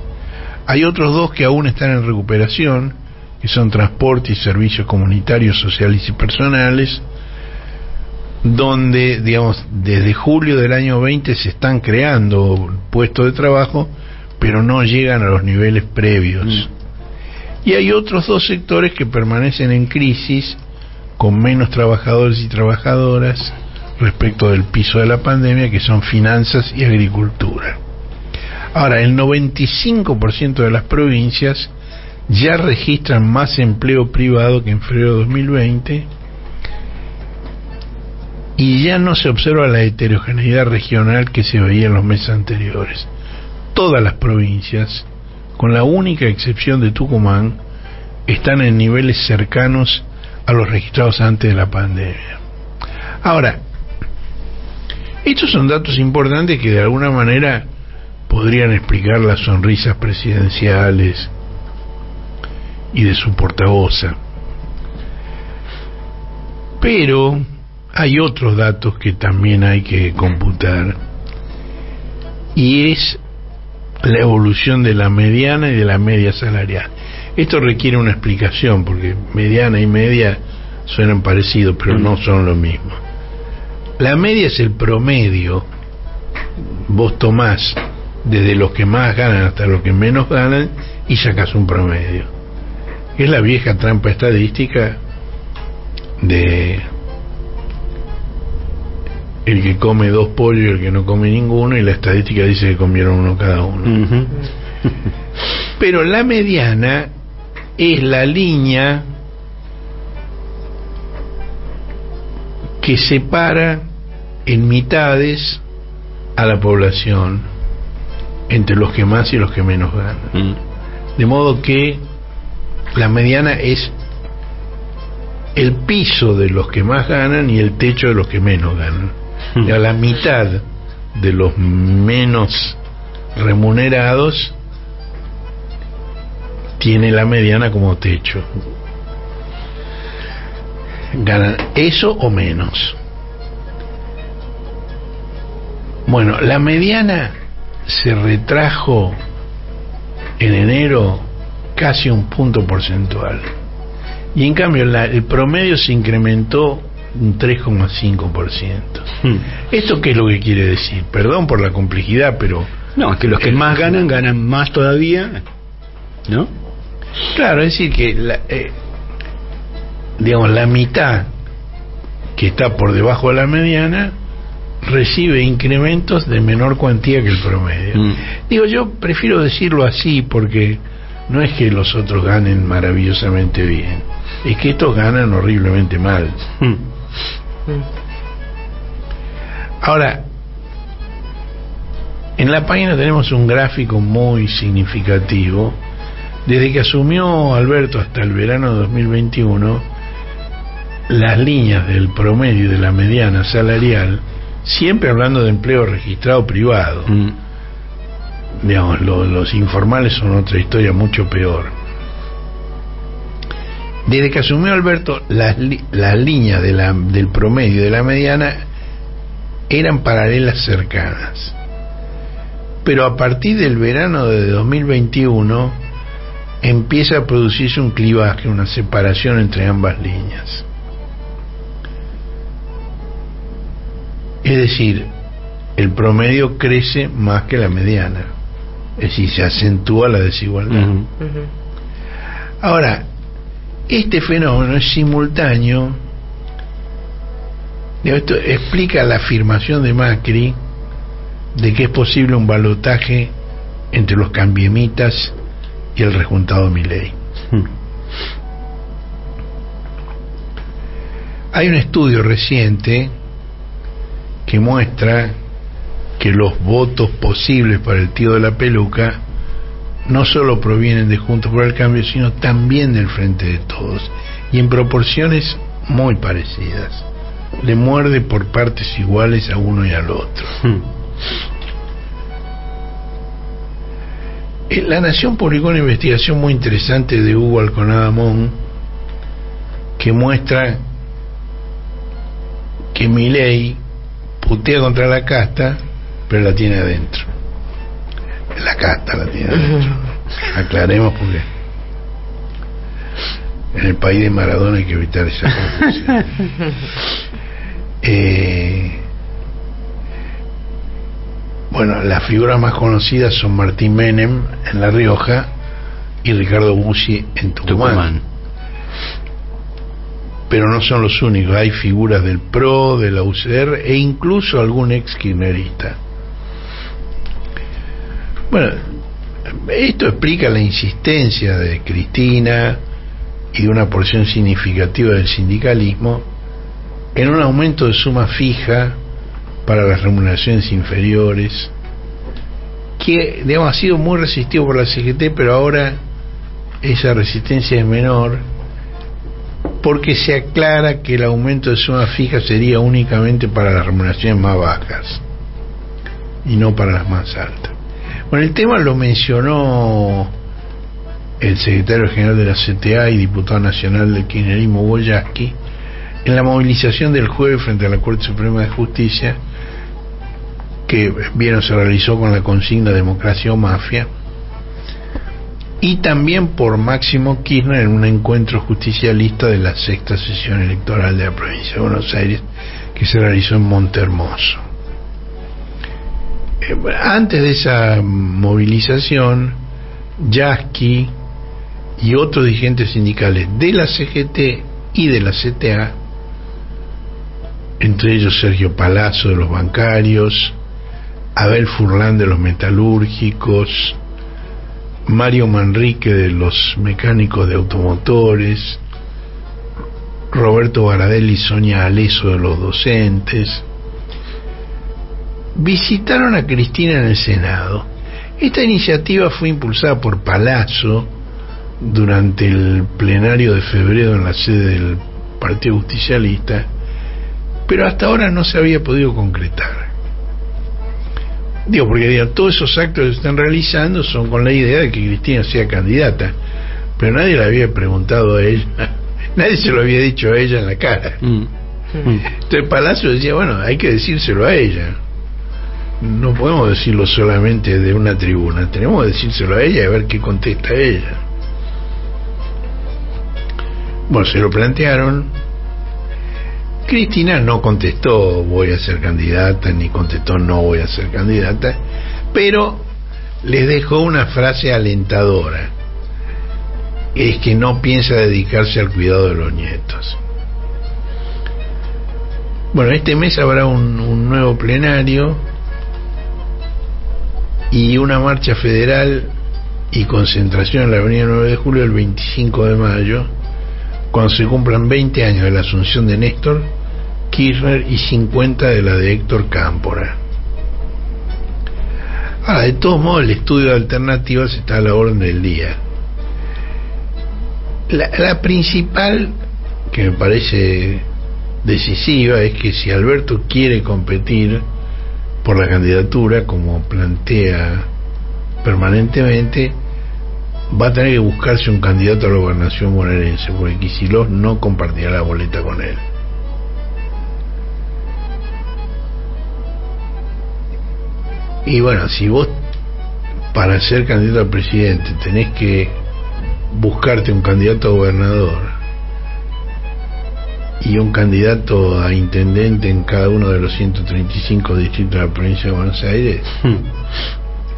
Hay otros 2 que aún están en recuperación, que son transporte y servicios comunitarios, sociales y personales, donde, digamos, desde julio del año 20 se están creando puestos de trabajo, pero no llegan a los niveles previos. Y hay otros 2 sectores que permanecen en crisis, con menos trabajadores y trabajadoras respecto del piso de la pandemia, que son finanzas y agricultura. Ahora, el 95% de las provincias ya registran más empleo privado que en febrero de 2020, y ya no se observa la heterogeneidad regional que se veía en los meses anteriores. Todas las provincias, con la única excepción de Tucumán, están en niveles cercanos a los registrados antes de la pandemia. Ahora, estos son datos importantes que de alguna manera podrían explicar las sonrisas presidenciales y de su portavoza. Pero hay otros datos que también hay que computar, y es la evolución de la mediana y de la media salarial. Esto requiere una explicación, porque mediana y media suenan parecidos, pero no son lo mismo. La media es el promedio. Vos tomás desde los que más ganan hasta los que menos ganan y sacás un promedio. Es la vieja trampa estadística de el que come 2 pollos y el que no come ninguno, y la estadística dice que comieron uno cada uno. Pero la mediana es la línea que separa en mitades a la población entre los que más y los que menos ganan. De modo que la mediana es el piso de los que más ganan y el techo de los que menos ganan. A la mitad de los menos remunerados tiene la mediana como techo. Ganan eso o menos. Bueno, la mediana se retrajo en enero casi un punto porcentual, y en cambio el promedio se incrementó un 3,5%. ¿Esto qué es lo que quiere decir? Perdón por la complejidad, pero... No, es que los que más ganan más todavía, ¿no? Claro, es decir que digamos, la mitad que está por debajo de la mediana recibe incrementos de menor cuantía que el promedio. Digo, yo prefiero decirlo así, porque no es que los otros ganen maravillosamente bien, es que estos ganan horriblemente mal. Ahora, en la página tenemos un gráfico muy significativo. Desde que asumió Alberto hasta el verano de 2021, las líneas del promedio y de la mediana salarial, siempre hablando de empleo registrado privado, digamos, los informales son otra historia mucho peor. Desde que asumió Alberto, las líneas del promedio y de la mediana eran paralelas cercanas, pero a partir del verano de 2021 empieza a producirse un clivaje, una separación entre ambas líneas. Es decir, el promedio crece más que la mediana, es decir, se acentúa la desigualdad. Ahora, este fenómeno es simultáneo. Esto explica la afirmación de Macri de que es posible un balotaje entre los cambiemitas y el rejuntado Milei. Hay un estudio reciente que muestra que los votos posibles para el tío de la peluca no solo provienen de Juntos por el Cambio, sino también del Frente de Todos, y en proporciones muy parecidas. Le muerde por partes iguales a uno y al otro. La Nación publicó una investigación muy interesante de Hugo Alconada-Mon que muestra que Milei putea contra la casta, pero la tiene adentro. La casta la tiene adentro. Aclaremos, porque en el país de Maradona hay que evitar esa confusión. Bueno, las figuras más conocidas son Martín Menem en La Rioja y Ricardo Bussi en Tucumán. Pero no son los únicos, hay figuras del PRO, de la UCR e incluso algún ex kirchnerista. Bueno, esto explica la insistencia de Cristina y de una porción significativa del sindicalismo en un aumento de suma fija para las remuneraciones inferiores, que digamos ha sido muy resistido por la CGT, pero ahora esa resistencia es menor, porque se aclara que el aumento de suma fija sería únicamente para las remuneraciones más bajas y no para las más altas. Bueno, el tema lo mencionó el secretario general de la CTA y diputado nacional del kirchnerismo, Boyaski, en la movilización del jueves frente a la Corte Suprema de Justicia, que vieron se realizó con la consigna Democracia o Mafia, y también por Máximo Kirchner en un encuentro justicialista de la sexta sesión electoral de la provincia de Buenos Aires, que se realizó en Montehermoso. Antes de esa movilización, Yasky y otros dirigentes sindicales de la CGT y de la CTA, entre ellos Sergio Palazzo de los bancarios, Abel Furlan de los metalúrgicos, Mario Manrique de los mecánicos de automotores, Roberto Baradelli y Sonia Aleso de los docentes, visitaron a Cristina en el Senado. Esta iniciativa fue impulsada por Palazzo durante el plenario de febrero en la sede del Partido Justicialista, pero hasta ahora no se había podido concretar. Digo, porque todos esos actos que se están realizando son con la idea de que Cristina sea candidata, pero nadie le había preguntado a ella, nadie se lo había dicho a ella en la cara. Entonces Palazzo decía, bueno, hay que decírselo a ella, no podemos decirlo solamente de una tribuna, tenemos que decírselo a ella y a ver qué contesta ella. Bueno, se lo plantearon. Cristina no contestó voy a ser candidata, ni contestó no voy a ser candidata, pero les dejó una frase alentadora: es que no piensa dedicarse al cuidado de los nietos. Bueno, este mes habrá un nuevo plenario y una marcha federal y concentración en la avenida 9 de Julio el 25 de mayo, cuando se cumplan 20 años de la asunción de Néstor Kirchner y 50 de la de Héctor Cámpora. Ahora, de todos modos, el estudio de alternativas está a la orden del día. La principal, que me parece decisiva, es que si Alberto quiere competir por la candidatura, como plantea permanentemente, va a tener que buscarse un candidato a la gobernación bonaerense, porque Kicillof no compartirá la boleta con él. Y bueno, si vos para ser candidato a presidente tenés que buscarte un candidato a gobernador y un candidato a intendente en cada uno de los 135 distritos de la provincia de Buenos Aires,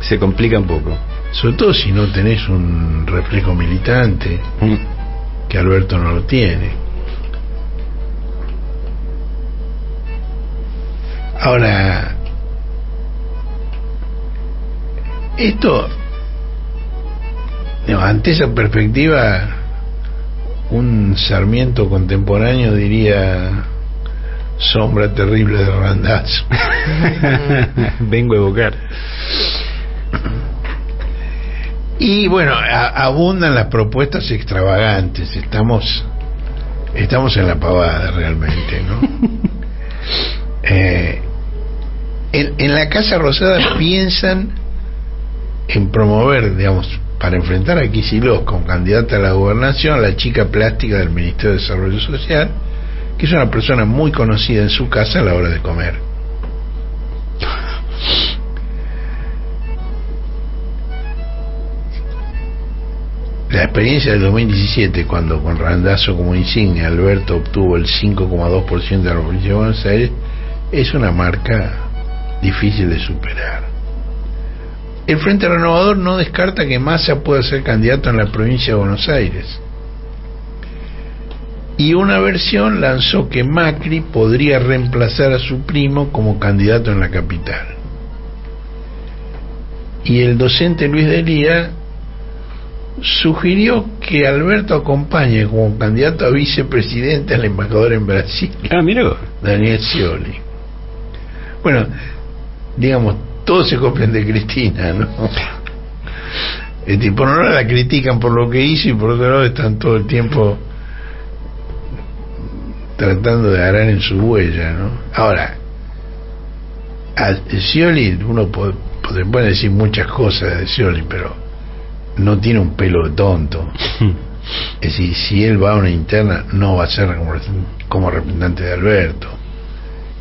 se complica un poco. Sobre todo si no tenés un reflejo militante, que Alberto no lo tiene. Ahora, esto, ante esa perspectiva, un Sarmiento contemporáneo diría: sombra terrible de Randazzo. Vengo a evocar. Y bueno, abundan las propuestas extravagantes. Estamos en la pavada realmente, ¿no? En la Casa Rosada piensan en promover, digamos, para enfrentar a Kicillof como candidata a la gobernación, a la chica plástica del Ministerio de Desarrollo Social, que es una persona muy conocida en su casa a la hora de comer. La experiencia del 2017, cuando con Randazzo como insignia Alberto obtuvo el 5,2% de la provincia de Buenos Aires, es una marca difícil de superar. El Frente Renovador no descarta que Massa pueda ser candidato en la provincia de Buenos Aires. Y una versión lanzó que Macri podría reemplazar a su primo como candidato en la capital. Y el docente Luis Delía sugirió que Alberto acompañe como candidato a vicepresidente al embajador en Brasil, Daniel Scioli. Bueno, digamos, todos se copian de Cristina, ¿no? Por un lado la critican por lo que hizo y por otro lado están todo el tiempo tratando de arar en su huella, ¿no? Ahora, a Scioli uno se pueden decir muchas cosas de Scioli, pero no tiene un pelo de tonto. Es decir, si él va a una interna, no va a ser como representante de Alberto,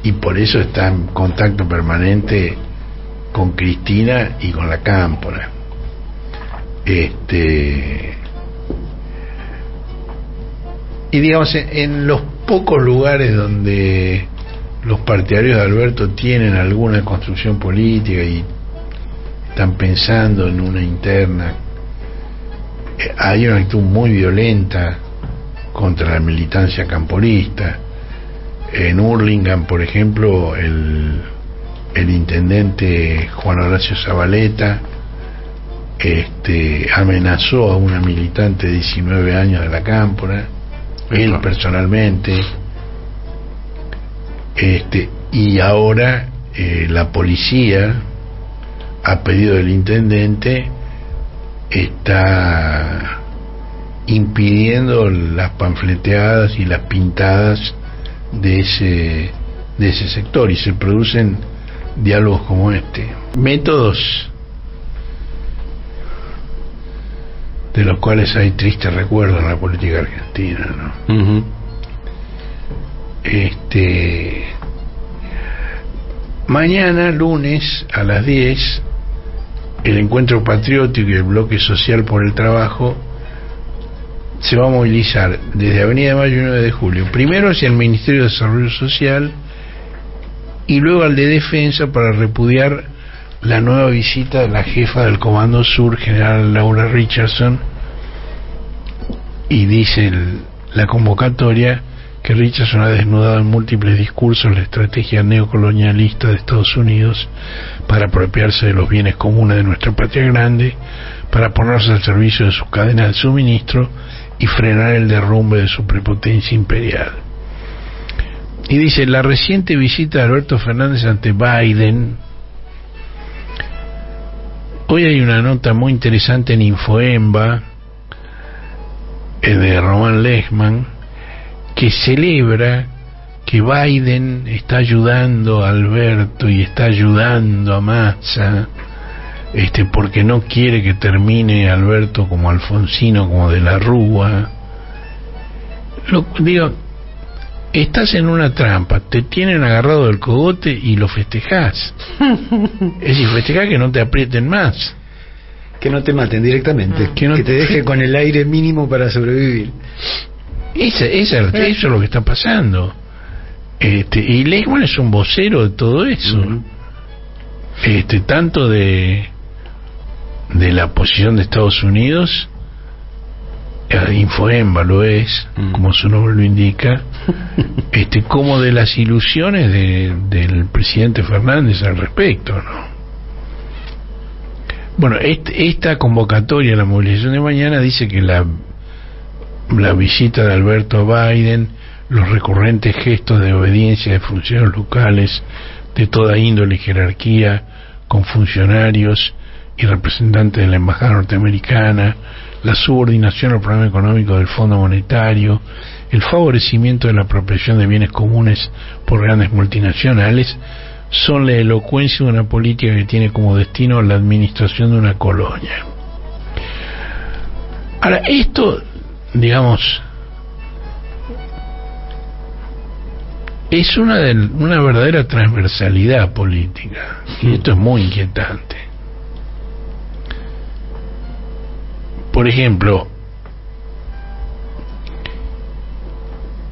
y por eso está en contacto permanente con Cristina y con la Cámpora. Y digamos, en los pocos lugares donde los partidarios de Alberto tienen alguna construcción política y están pensando en una interna, hay una actitud muy violenta contra la militancia camporista. En Hurlingham, por ejemplo, el intendente Juan Horacio Zabaleta amenazó a una militante de 19 años de la Cámpora, él personalmente, y ahora la policía, a pedido del intendente, está impidiendo las panfleteadas y las pintadas de ese sector, y se producen diálogos como este, métodos de los cuales hay tristes recuerdos en la política argentina, ¿no? Uh-huh. Mañana, lunes, a las 10, el Encuentro Patriótico y el Bloque Social por el Trabajo se va a movilizar desde Avenida Mayo y 9 de Julio, primero hacia el Ministerio de Desarrollo Social y luego al de Defensa, para repudiar la nueva visita de la jefa del Comando Sur, general Laura Richardson. Y dice la convocatoria que Richardson ha desnudado en múltiples discursos la estrategia neocolonialista de Estados Unidos para apropiarse de los bienes comunes de nuestra patria grande, para ponerse al servicio de sus cadenas de suministro y frenar el derrumbe de su prepotencia imperial. Y dice, la reciente visita de Alberto Fernández ante Biden. Hoy hay una nota muy interesante en Infoemba de Román Lechman, que celebra que Biden está ayudando a Alberto y está ayudando a Massa, porque no quiere que termine Alberto como Alfonsino, como de la Rúa. Digo, estás en una trampa, te tienen agarrado del cogote y lo festejás. Es decir, festejás que no te aprieten más, que no te maten directamente, que te deje con el aire mínimo para sobrevivir. Eso es lo que está pasando. Y Lechman es un vocero de todo eso. Tanto de la posición de Estados Unidos, Infoemba lo es, como su nombre lo indica, como de las ilusiones del presidente Fernández al respecto, ¿no? Bueno, esta convocatoria, la movilización de mañana, dice que la visita de Alberto a Biden, los recurrentes gestos de obediencia de funcionarios locales de toda índole y jerarquía con funcionarios y representantes de la embajada norteamericana, la subordinación al programa económico del Fondo Monetario, el favorecimiento de la apropiación de bienes comunes por grandes multinacionales, son la elocuencia de una política que tiene como destino la administración de una colonia. Ahora, esto, digamos, es una verdadera transversalidad política, y esto es muy inquietante. Por ejemplo,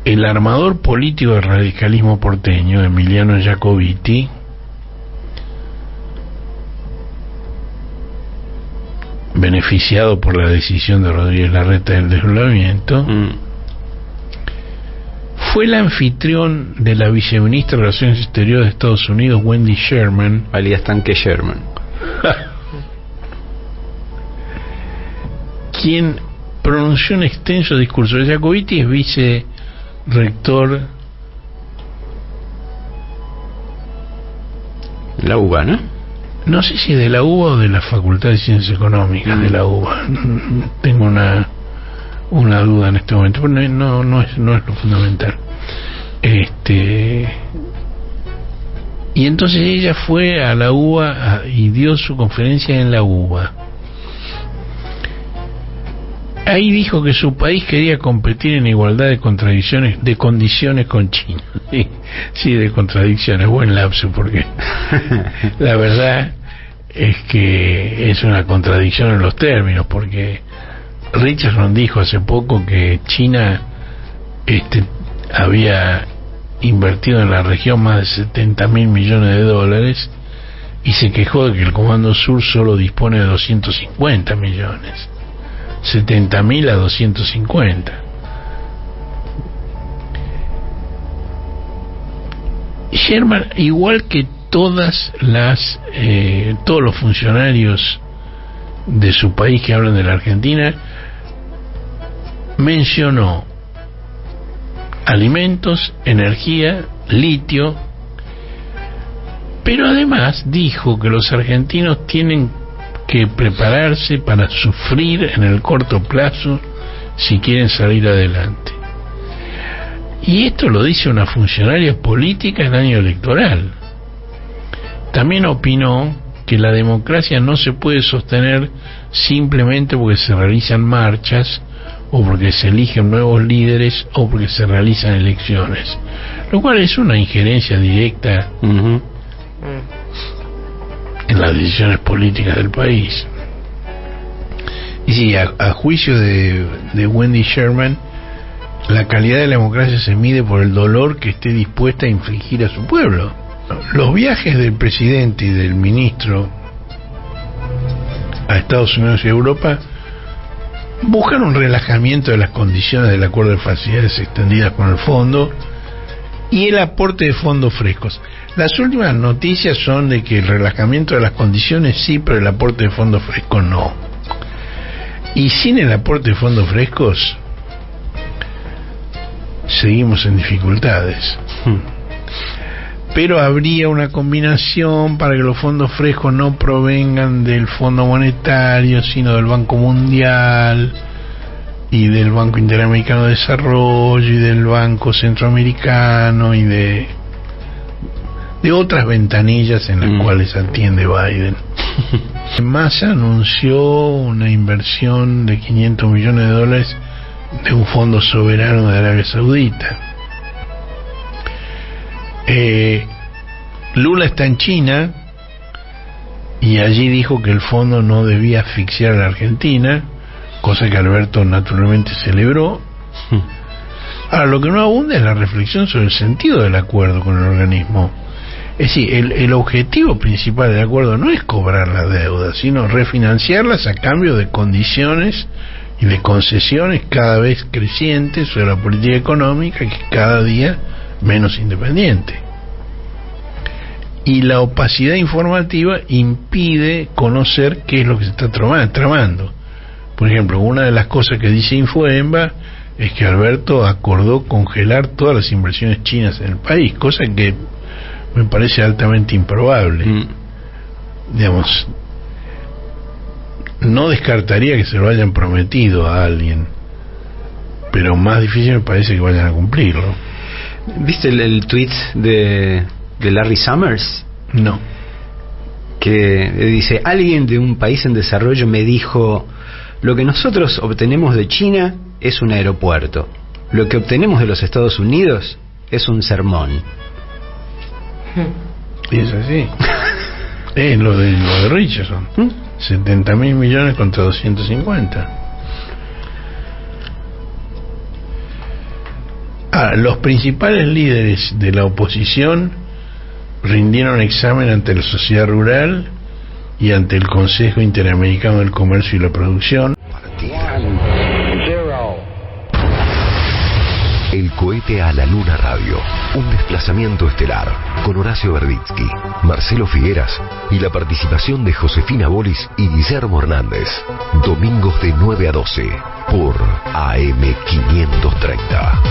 el armador político del radicalismo porteño, Emiliano Jacobiti, beneficiado por la decisión de Rodríguez Larreta del desdoblamiento, fue el anfitrión de la viceministra de Relaciones Exteriores de Estados Unidos, Wendy Sherman, alias Tanque Sherman, quien pronunció un extenso discurso. Jacobiti es vicerrector de la UBA, ¿no? No sé si de la UBA o de la Facultad de Ciencias Económicas de la UBA. Tengo una duda en este momento, pero no es lo fundamental. Y Y entonces ella fue a la UBA y dio su conferencia en la UBA. Ahí dijo que su país quería competir en igualdad de condiciones con China. Sí, de contradicciones, buen lapso, porque la verdad es que es una contradicción en los términos, porque Richardson dijo hace poco que China había invertido en la región más de 70.000 millones de dólares y se quejó de que el Comando Sur solo dispone de 250 millones. 70.000 a 250. Sherman, igual que todos los funcionarios de su país que hablan de la Argentina, mencionó alimentos, energía, litio, pero además dijo que los argentinos tienen que prepararse para sufrir en el corto plazo si quieren salir adelante. Y esto lo dice una funcionaria política en año electoral. También opinó que la democracia no se puede sostener simplemente porque se realizan marchas o porque se eligen nuevos líderes o porque se realizan elecciones, lo cual es una injerencia directa en las decisiones políticas del país. Y sí, a juicio de Wendy Sherman, la calidad de la democracia se mide por el dolor que esté dispuesta a infligir a su pueblo. Los viajes del presidente y del ministro a Estados Unidos y Europa buscan un relajamiento de las condiciones del acuerdo de facilidades extendidas con el fondo y el aporte de fondos frescos. Las últimas noticias son de que el relajamiento de las condiciones sí, pero el aporte de fondos frescos no. Y sin el aporte de fondos frescos seguimos en dificultades. Pero habría una combinación para que los fondos frescos no provengan del Fondo Monetario, sino del Banco Mundial y del Banco Interamericano de Desarrollo y del Banco Centroamericano y de otras ventanillas en las cuales atiende Biden. Massa anunció una inversión de 500 millones de dólares de un fondo soberano de Arabia Saudita. Lula está en China y allí dijo que el fondo no debía asfixiar a la Argentina, cosa que Alberto naturalmente celebró. Ahora, lo que no abunda es la reflexión sobre el sentido del acuerdo con el organismo. Es decir, el objetivo principal del acuerdo no es cobrar la deuda, sino refinanciarlas a cambio de condiciones y de concesiones cada vez crecientes sobre la política económica, que es cada día menos independiente. Y la opacidad informativa impide conocer qué es lo que se está tramando. Por ejemplo, una de las cosas que dice Infoemba es que Alberto acordó congelar todas las inversiones chinas en el país, cosa que me parece altamente improbable. Digamos, no descartaría que se lo hayan prometido a alguien, pero más difícil me parece que vayan a cumplirlo. ¿Viste el tweet de Larry Summers? No. Que dice: alguien de un país en desarrollo me dijo: lo que nosotros obtenemos de China es un aeropuerto, lo que obtenemos de los Estados Unidos es un sermón. Y es así. Lo de Richardson. 70.000 millones contra 250. Los principales líderes de la oposición rindieron examen ante la sociedad rural y ante el Consejo Interamericano del Comercio y la Producción. El cohete a la Luna Radio, un desplazamiento estelar, con Horacio Verbitsky, Marcelo Figueras y la participación de Josefina Bolis y Guillermo Hernández. Domingos de 9 a 12 por AM 530.